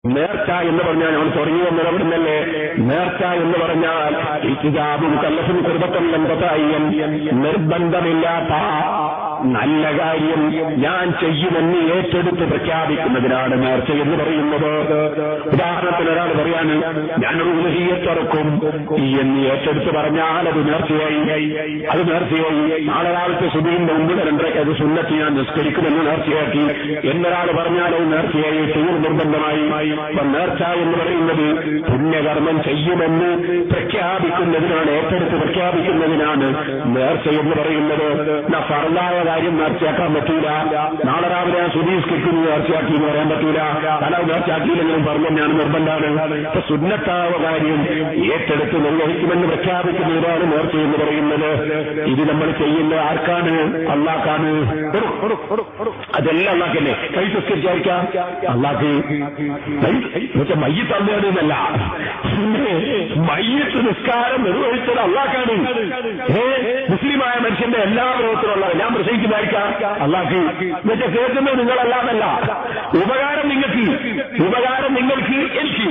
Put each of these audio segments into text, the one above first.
നേർച്ച എന്ന് പറഞ്ഞാൽ നമ്മൾ തുടങ്ങി വന്നത് അവിടുന്നല്ലേ. നേർച്ച എന്ന് പറഞ്ഞാൽ ഇത്തിജാബും കല്ലഫും കുർബത്തല്ലന്തതായ്യൻ, നിർബന്ധമില്ലാത്ത നല്ല കാര്യം ഞാൻ ചെയ്യുമെന്ന് ഏറ്റെടുത്ത് പ്രഖ്യാപിക്കുന്നതിനാണ് നേർച്ച എന്ന് പറയുന്നത്. ഉദാഹരണത്തിന് ഒരാൾ പറയാണ് ഞാനൊരു ഉലഹിയത്തിറക്കും എന്ന് ഏറ്റെടുത്ത് പറഞ്ഞാൽ അത് നേർച്ചയായി. അത് നേർച്ചയായി. നാളെ കാലത്ത് സുബീന്റെ മുമ്പിൽ രണ്ടരയ്ക്ക് അത് സുന്നത്ത് ഞാൻ നിസ്കരിക്കുമെന്ന് നേർച്ചയാക്കി എന്നൊരാൾ പറഞ്ഞാൽ അത് നേർച്ചയായി, തീർ നിർബന്ധമായി. നേർച്ച എന്ന് പറയുന്നത് പുണ്യകർമ്മം ചെയ്യുമെന്ന് പ്രഖ്യാപിക്കുന്നതിനാണ്, ഏറ്റെടുത്ത് പ്രഖ്യാപിക്കുന്നതിനാണ് നേർച്ച എന്ന് പറയുന്നത്. ഫർദായ കാര്യം നേർച്ചയാക്കാൻ പറ്റൂല. നാളെ രാവിലെ ഞാൻ സുബീസ്കരിക്കുന്നു നേർച്ചയാക്കി എന്ന് പറയാൻ പറ്റൂല. കാരണം നേർച്ചയാക്കിയില്ലെങ്കിലും പറഞ്ഞു ഞാൻ നിർബന്ധമാണ്. ഇപ്പൊ സുന്നത്താവ കാര്യം ഏറ്റെടുത്ത് നിർവഹിക്കുമെന്ന് പ്രഖ്യാപിക്കുന്നതിനാണ് നേർച്ച എന്ന് പറയുന്നത്. ഇത് നമ്മൾ ചെയ്യുന്ന ആർക്കാണ്? അള്ളാഹ്ക്കാണ്. അതെല്ലാം അള്ളാഹ്ക്കല്ലേ. കൈ സംസ്കരിച്ചായിരിക്കാം അള്ളാഹ്. മയ്യത്ത് അള്ളയാണെന്നല്ല, മയ്യത്ത് നിസ്കാരം നിർവഹിച്ചത് അള്ളാഹ്ക്കാണ്. മുസ്ലിമായ മനുഷ്യന്റെ എല്ലാ ലോകത്തിലുള്ള ഞാൻ പ്രസംഗിക്കുന്നതായിരിക്കാം അള്ളാഹ്. എന്നിട്ട് കേൾക്കുന്നത് നിങ്ങളല്ലാന്നല്ല. ഉപകാരം നിങ്ങൾക്ക്, ഉപകാരം നിങ്ങൾക്ക്, എനിക്ക്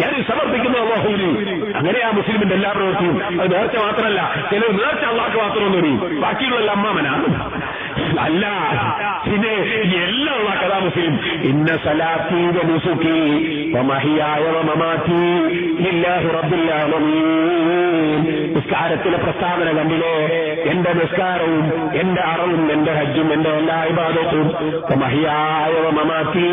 ഞാൻ സമർപ്പിക്കുന്ന അള്ളാഹുവിന്. അങ്ങനെയാ മുസ്ലിമിന്റെ എല്ലാ പ്രവൃത്തിയും. അത് നേർച്ച മാത്രമല്ല. ചില നേർച്ച അള്ളാഹ്ക്ക് മാത്രമൊന്നും, ബാക്കിയുള്ള അമ്മാമനാണ് അല്ല. പിന്നെ എല്ലാം ഉള്ള കഥാ മുസ്ലിം. ഇന്ന സലാത്തി വനുസുകി വമഹിയായ വമമാതി ലില്ലാഹി റബ്ബിൽ ആലമീൻ. നിസ്കാരത്തിലെ പ്രസ്താവന കണ്ടില്ലേ? എന്റെ നിസ്കാരവും എന്റെ അറവും എന്റെ ഹജ്ജും എന്റെ എല്ലാ ഇബാദത്തും വമഹിയായ വമമാതി,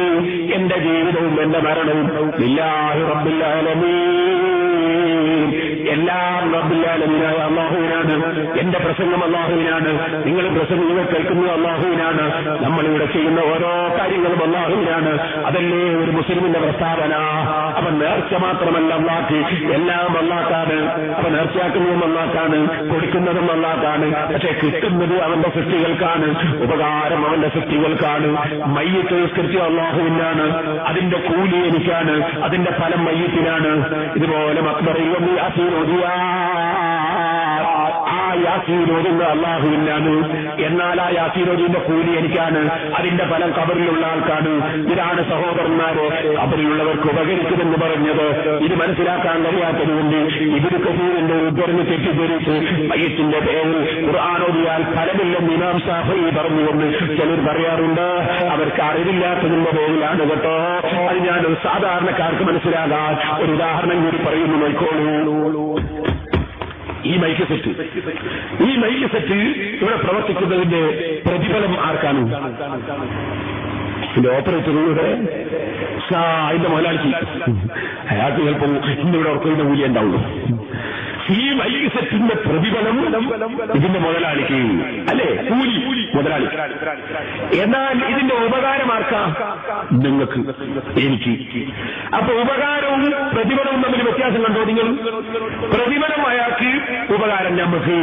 എന്റെ ജീവിതവും എന്റെ മരണവും ലില്ലാഹി റബ്ബിൽ ആലമീൻ, എല്ലാം റബ്ബുൽ ആലമീനായ അല്ലാഹുവിനാണ്. എന്റെ പ്രസംഗം അല്ലാഹുവിനാണ്, നിങ്ങൾ പ്രസംഗങ്ങൾ കേൾക്കുന്നത് അല്ലാഹുവിനാണ്, നമ്മളിവിടെ ചെയ്യുന്ന ഓരോ കാര്യങ്ങളും അല്ലാഹുവിനാണ്. അതല്ലേ ഒരു മുസ്ലിമിന്റെ പ്രസ്താവന. അപ്പൊ നേർച്ച മാത്രമല്ല അല്ലാഹ്, എല്ലാം അല്ലാഹ്ക്കാണ്. അപ്പൊ നേർച്ചയാക്കുന്നതും അല്ലാഹ്ക്കാണ്, കൊടുക്കുന്നതും അല്ലാഹ്ക്കാണ്. പക്ഷെ കിട്ടുന്നത് അവന്റെ സൃഷ്ടികൾക്കാണ്, ഉപകാരം അവന്റെ സൃഷ്ടികൾക്കാണ്. മയ്യത്ത് നിസ്കരിച്ച അല്ലാഹുവിനാണ്, അതിന്റെ കൂലി എനിക്കാണ്, അതിന്റെ ഫലം മയ്യത്തിനാണ്. ഇതുപോലെ മക്ബറയിൽ വന്ന് യാസീൻ ഓതിയാ, ആ യാസീൻ ഓതുന്ന അല്ലാഹുവിനാണ്. എന്നാൽ ആ യാസീൻ ഓതിന്റെ കൂലി എനിക്കാണ്, അതിന്റെ ഫലം ഖബറിലുള്ള ആൾക്കാണ്. ഇതാണ് സഹോദരന്മാരെ ഖബറിലുള്ളവർക്ക് ഉപകരിക്കുമെന്ന് പറഞ്ഞത്. ഇത് മനസ്സിലാക്കാൻ കഴിയാത്തതുകൊണ്ട് ഇബ്നു കസീറിന്റെ ഉദ്ധരണി തെറ്റിദ്ധരിച്ച് മയ്യത്തിന്റെ പേരിൽ ഖുർആൻ ഓതിയാൽ ഫലമില്ലെന്ന് ഇമാം ശാഫിഈ പറഞ്ഞുകൊണ്ട് ചിലർ പറയാറുണ്ട്. അവർക്ക് അറിവില്ലാത്തതിന്റെ പേരിലാണ് കേട്ടോ. അത് ഞാൻ സാധാരണക്കാർക്ക് മനസ്സിലാകാൻ ഒരു ഉദാഹരണം കൂടി പറയുന്നു, നോക്കോളൂ. ഈ മൈക്ക് സെറ്റ് ഇവിടെ പ്രവർത്തിക്കുന്നതിന്റെ പ്രതിഫലം ആർക്കാണ്? ഇതിന്റെ ഓപ്പറേറ്ററുടെ അതിന്റെ മുതലാളിക്ക്. അയാൾക്ക് ചിലപ്പോൾ ഇന്നിവിടെ ഉറക്കുന്ന കൂലി ഉണ്ടാവുള്ളൂ. ഈ മൈക്ക് സെറ്റിന്റെ പ്രതിഫലം ഇതിന്റെ മുതലാളിക്ക്, അല്ലേ? കൂലി മുതലാളി. എന്നാൽ ഇതിന്റെ ഉപകാരം ആർക്കാ? നിങ്ങൾക്ക്, എനിക്ക്. അപ്പൊ ഉപകാരവും പ്രതിഫലവും തമ്മിൽ വ്യത്യാസം കണ്ടോ നിങ്ങൾ? പ്രതിഫലം അയാൾക്ക്, ഉപകാരം നമുക്ക്.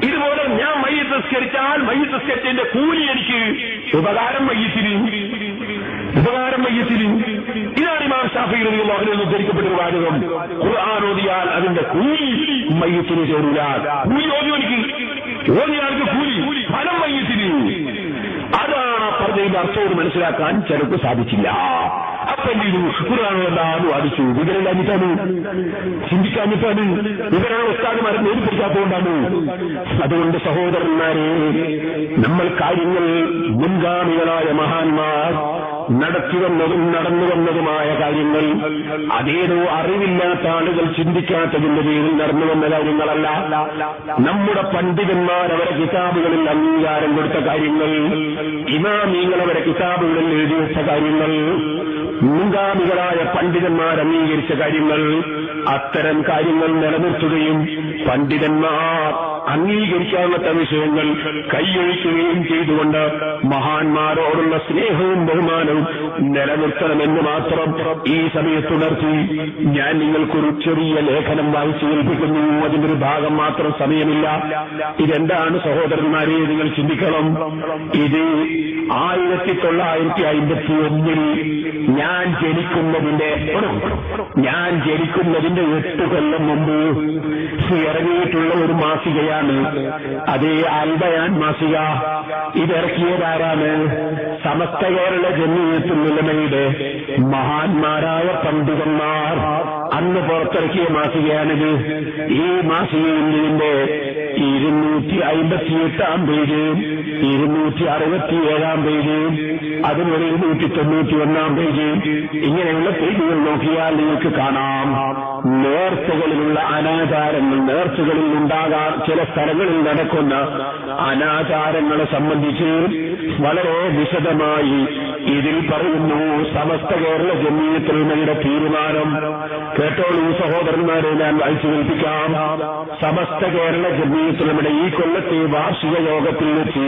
ഇതുപോലെ ഞാൻ മയ്യത്ത് നിസ്കരിച്ചാൽ മയ്യത്ത് നിസ്കരിച്ചതിന്റെ കൂലി എനിക്ക്, ഉപകാരം മയ്യത്തിന്, ഉപകാരം മയ്യത്തിന്. ഇതാണ് ഇമാം ശാഫിഈ റളിയല്ലാഹു അൻഹു ഉദ്ധരിക്കപ്പെട്ട വാചകം. ഖുർആൻ ഓതിയാൽ അതിന്റെ കൂലി മയ്യത്തിന് ചേരൂല. കൂലി ഓതിയവനിക്ക്, ഓതിയാൾക്ക് കൂലി, ഫലം മയ്യത്തിന്. അതാണ് പറഞ്ഞതിന്റെ അർത്ഥവും മനസ്സിലാക്കാൻ ചിലർക്ക് സാധിച്ചില്ല. അപ്പൊ എന്ത് ചെയ്തു? ഖുർആൻ വാദിച്ചു. വിവരമില്ലാഞ്ഞിട്ടാണ്, ചിന്തിക്കാഞ്ഞിട്ടാണ്, വിവരമുള്ള ഉസ്താദുമാരെ നേരിപ്പിടിക്കാത്തതുകൊണ്ടാണ്. അതുകൊണ്ട് സഹോദരന്മാരെ, നമ്മൾ കാര്യങ്ങൾ മുൻഗാമികളായ മഹാന്മാർ നടത്തിവന്നതും നടന്നു വന്നതുമായ കാര്യങ്ങൾ അതേതോ അറിവില്ലാത്ത ആളുകൾ ചിന്തിക്കാത്തതിന്റെ പേരിൽ നടന്നു വന്ന കാര്യങ്ങളല്ല. നമ്മുടെ പണ്ഡിതന്മാർ അവരെ കിതാബുകളിൽ അംഗീകാരം കൊടുത്ത കാര്യങ്ങൾ, ഇമാമിങ്ങൾ അവരെ കിതാബുകളിൽ എഴുതി വെച്ച കാര്യങ്ങൾ, മുൻഗാമികളായ പണ്ഡിതന്മാർ അംഗീകരിച്ച കാര്യങ്ങൾ, അത്തരം കാര്യങ്ങൾ നിലനിർത്തുകയും പണ്ഡിതന്മാർ അംഗീകരിക്കാവുന്ന വിഷയങ്ങൾ കൈയൊഴിക്കുകയും ചെയ്തുകൊണ്ട് മഹാന്മാരോടുള്ള സ്നേഹവും ബഹുമാനവും നിലനിർത്തണമെന്ന് മാത്രം ഈ സമയത്തുണർത്തി ഞാൻ നിങ്ങൾക്കൊരു ചെറിയ ലേഖനം വായിച്ചു കേൾപ്പിക്കുന്നു. അതിന്റെ ഒരു ഭാഗം മാത്രം, സമയമില്ല. ഇതെന്താണ് സഹോദരന്മാരെ, നിങ്ങൾ ചിന്തിക്കണം. ഇത് 1951 ഞാൻ ജനിക്കുന്നതിന്റെ 8 കൊല്ലം മുമ്പ് ഇറങ്ങിയിട്ടുള്ള ഒരു മാസികയാണ് മാസികയാണ്. അത് അൽബയാൻ മാസിക. ഇതിറക്കിയതാരാണ്? സമസ്ത കേരള ജമിയത്തുൽ ഉലമയുടെ മഹാന്മാരായ പണ്ഡിതന്മാർ അന്ന് പുറത്തിറക്കിയ മാസികയാണിത്. ഈ മാസികയിൽ ഇതിന്റെ 258 പേജ്, 267 പേജ്, അതുപോലെ 291 പേജ്, ഇങ്ങനെയുള്ള പേജുകൾ നോക്കിയാൽ നിങ്ങൾക്ക് കാണാം നേർച്ചകളിലുള്ള അനാചാരങ്ങൾ, നേർച്ചകളിൽ ഉണ്ടാകാൻ ചില സ്ഥലങ്ങളിൽ നടക്കുന്ന അനാചാരങ്ങളെ സംബന്ധിച്ച് വളരെ വിശദമായി ഇതിൽ പറയുന്നു. സമസ്ത കേരള ജമിയത്തുൽ ഉലമയുടെ തീരുമാനം കേട്ടോളൂ സഹോദരന്മാരെ, ഞാൻ വായിച്ചു കേൾപ്പിക്കാം. സമസ്ത കേരള ജമിയത്തുൽ ഉലമയുടെ ഈ കൊല്ലത്തെ വാർഷിക യോഗത്തിൽ വെച്ച്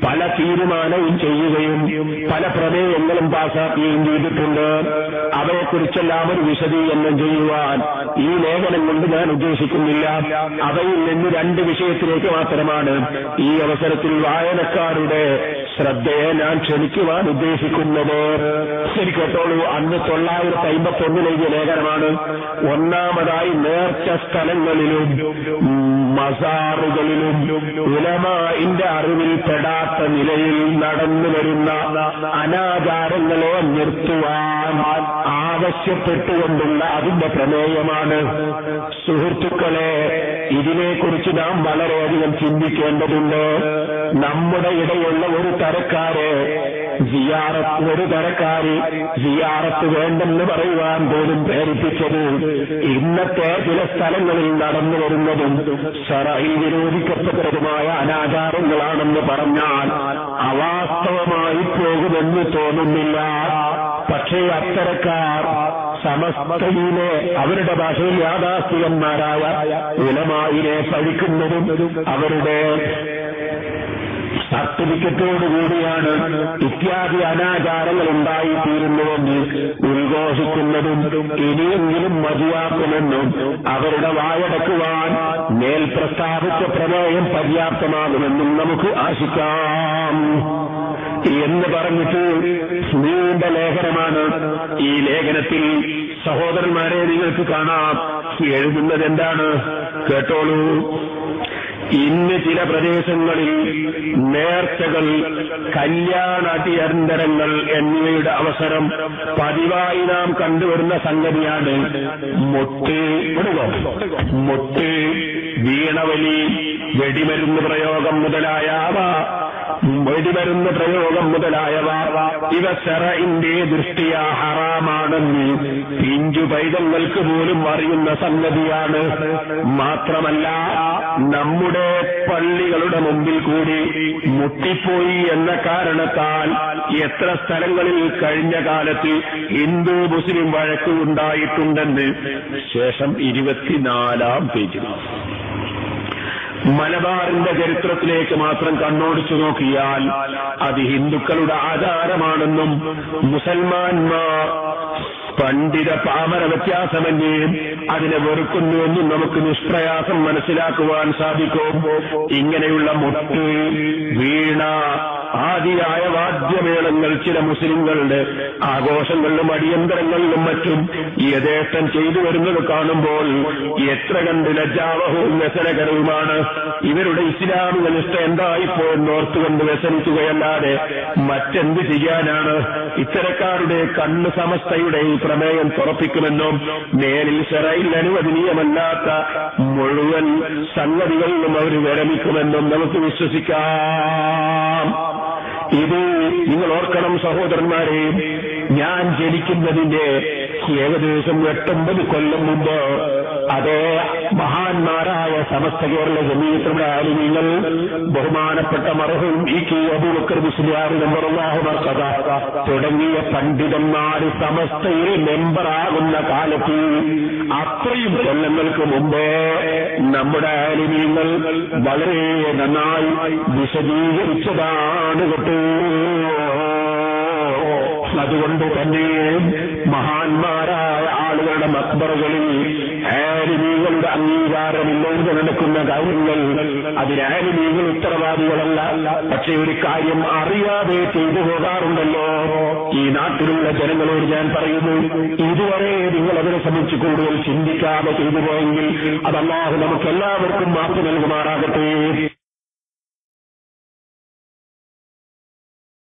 പല തീരുമാനവും ചെയ്യുകയും പല പ്രമേയങ്ങളും പാസാക്കുകയും ചെയ്തിട്ടുണ്ട്. അവയെക്കുറിച്ചെല്ലാം ഒരു വിശദീകരണം ചെയ്യുവാൻ ഈ ലേഖനം കൊണ്ട് ഞാൻ ഉദ്ദേശിക്കുന്നില്ല. അവയിൽ നിന്ന് 2 വിഷയത്തിലേക്ക് മാത്രമാണ് ഈ അവസരത്തിൽ വായനക്കാരുടെ ശ്രദ്ധയെ ഞാൻ ക്ഷണിക്കുവാൻ ഉദ്ദേശിക്കുന്നത്. ശരി കേട്ടോളൂ. അന്ന് 951 എഴുതിയ ലേഖനമാണ്. ഒന്നാമതായി നേർച്ച സ്ഥലങ്ങളിലും മസാറുകളിലും ഉലമാഇന്റെ അറിവിൽ പെടാത്ത നിലയിൽ നടന്നു വരുന്ന അനാചാരങ്ങളെ നിർത്തുവാൻ ആവശ്യപ്പെട്ടുകൊണ്ടുള്ള അതിന്റെ പ്രമേയമാണ്. സുഹൃത്തുക്കളെ, ഇതിനെക്കുറിച്ച് നാം വളരെയധികം ചിന്തിക്കേണ്ടതുണ്ട്. നമ്മുടെ ഇടയിലുള്ള ഒരു തരക്കാര് സിയാറത്ത് വേണ്ടെന്ന് പറയുവാൻ പോലും പ്രേരിപ്പിച്ചത് ഇന്നത്തെ ചില സ്ഥലങ്ങളിൽ നടന്നു വരുന്നതും ശറഈ വിരോധിക്കപ്പെട്ടതുമായ അനാചാരങ്ങളാണെന്ന് പറഞ്ഞാൽ അവാസ്തവമായി പോകുമെന്ന് തോന്നുന്നില്ല. പക്ഷേ അത്തരക്കാർ സമസ്തയിലെ അവരുടെ ഭാഷയിൽ യാഥാസ്ഥികന്മാരായ ഉലമായിനെ പഴിക്കുന്നതും അവരുടെ സർട്ടിഫിക്കറ്റോടുകൂടിയാണ് ഇത്യാദി അനാചാരങ്ങൾ ഉണ്ടായിത്തീരുന്നുവെന്ന് ഉദ്ഘോഷിക്കുന്നതും ഇനിയെങ്കിലും മതിയാക്കുമെന്നും അവരുടെ വായടക്കുവാൻ മേൽ പ്രസ്താവിച്ച പ്രമേയം പര്യാപ്തമാകുമെന്നും നമുക്ക് ആശിക്കാം എന്ന് പറഞ്ഞിട്ട് നീണ്ട ലേഖനമാണ്. ഈ ലേഖനത്തിൽ സഹോദരന്മാരെ നിങ്ങൾക്ക് കാണാം എഴുതുന്നത് എന്താണ് കേട്ടോളൂ. ഇന്ന് ചില പ്രദേശങ്ങളിൽ നേർച്ചകൾ, കല്യാണാതിയന്തരങ്ങൾ എന്നിവയുടെ അവസരം പതിവായി നാം കണ്ടുവരുന്ന സംഗതിയാണ്. മുട്ട്, വീണവലി, വെടിമരുന്ന് പ്രയോഗം മുതലായവ ഇവ ശറഇന്റെ ദൃഷ്ടിയ ഹറാമാണെന്ന് പിഞ്ചു പൈതങ്ങൾക്ക് പോലും അറിയുന്ന സംഗതിയാണ്. മാത്രമല്ല, നമ്മുടെ പള്ളികളുടെ മുമ്പിൽ കൂടി മുട്ടിപ്പോയി എന്ന കാരണത്താൽ എത്ര സ്ഥലങ്ങളിൽ കഴിഞ്ഞ കാലത്ത് ഹിന്ദു മുസ്ലിം വഴക്ക് ഉണ്ടായിട്ടുണ്ടെന്ന് ശേഷം 24 പേജിൽ. മലബാറിന്റെ ചരിത്രത്തിലേക്ക് മാത്രം കണ്ണോടിച്ചു നോക്കിയാൽ അത് ഹിന്ദുക്കളുടെ ആചാരമാണെന്നും മുസൽമാന്മാർ പണ്ഡിത പാമര വ്യത്യാസമന്യേ അതിനെ വെറുക്കുന്നുവെന്നും നമുക്ക് നിഷ്പ്രയാസം മനസ്സിലാക്കുവാൻ സാധിക്കും. ഇങ്ങനെയുള്ള മുട്ട്, വീണ ആദിയായ വാദ്യമേളങ്ങൾ ചില മുസ്ലിങ്ങളുടെ ആഘോഷങ്ങളിലും അടിയന്തരങ്ങളിലും മറ്റും യഥേഷ്ടം ചെയ്തു വരുന്നത് കാണുമ്പോൾ എത്ര കണ്ട് ലജ്ജാവഹവും വ്യസനകരവുമാണ്. ഇവരുടെ ഇസ്ലാമിക നിഷ്ഠ എന്തായിപ്പോയെന്ന് ഓർത്തുകൊണ്ട് വ്യസനിക്കുകയല്ലാതെ മറ്റെന്ത് ചെയ്യാനാണ്? ഇത്തരക്കാരുടെ കണ്ണ് സമസ്തയുടെ ഈ പ്രമേയം തുറപ്പിക്കുമെന്നും മേലിൽ ശറയിൽ അനുവദനീയമല്ലാത്ത മുഴുവൻ സംഗതികളിലും അവർ വിരമിക്കുമെന്നും നമുക്ക് വിശ്വസിക്കാം. ഇത് നിങ്ങൾ ഓർക്കണം സഹോദരന്മാരെ, ഞാൻ ജനിക്കുന്നതിന്റെ ഏകദേശം 8-9 കൊല്ലം മുമ്പ് അതേ മഹാന്മാരായ സമസ്ത കേരള ജമീയത്തുൽ ആലിമീങ്ങൾ ബഹുമാനപ്പെട്ട മർഹൂം ഇ.കെ. അബൂബക്കർ മുസ്ലിയാർ റളിയല്ലാഹു അൻഹു തുടങ്ങിയ പണ്ഡിതന്മാർ സമസ്തയിൽ മെമ്പറാകുന്ന കാലത്ത് അത്രയും കൊല്ലങ്ങൾക്ക് മുമ്പേ നമ്മുടെ ആലിമീങ്ങൾ വളരെ നന്നായി വിശദീകരിച്ചതാണ് കേട്ടോ. അതുകൊണ്ട് തന്നെ മഹാന്മാരായ ആളുകളുടെ മക്ബറകളിൽ ആലിമീങ്ങളുടെ അംഗീകാരമില്ലാതെ നടക്കുന്ന കാര്യങ്ങൾ അതിന് ആലിമീങ്ങൾ ഉത്തരവാദികളല്ല. പക്ഷെ ഒരു കാര്യം അറിയാതെ ചെയ്തു പോകാറുണ്ടല്ലോ. ഈ നാട്ടിലുള്ള ജനങ്ങളോട് ഞാൻ പറയുന്നു, ഇതുവരെ നിങ്ങൾ അതിനെ സംബന്ധിച്ച് കൂടുതൽ ചിന്തിക്കാതെ ചെയ്തു പോയെങ്കിൽ അത് അല്ലാഹു നമുക്ക് എല്ലാവർക്കും മാപ്പ് നൽകുമാറാകട്ടെ.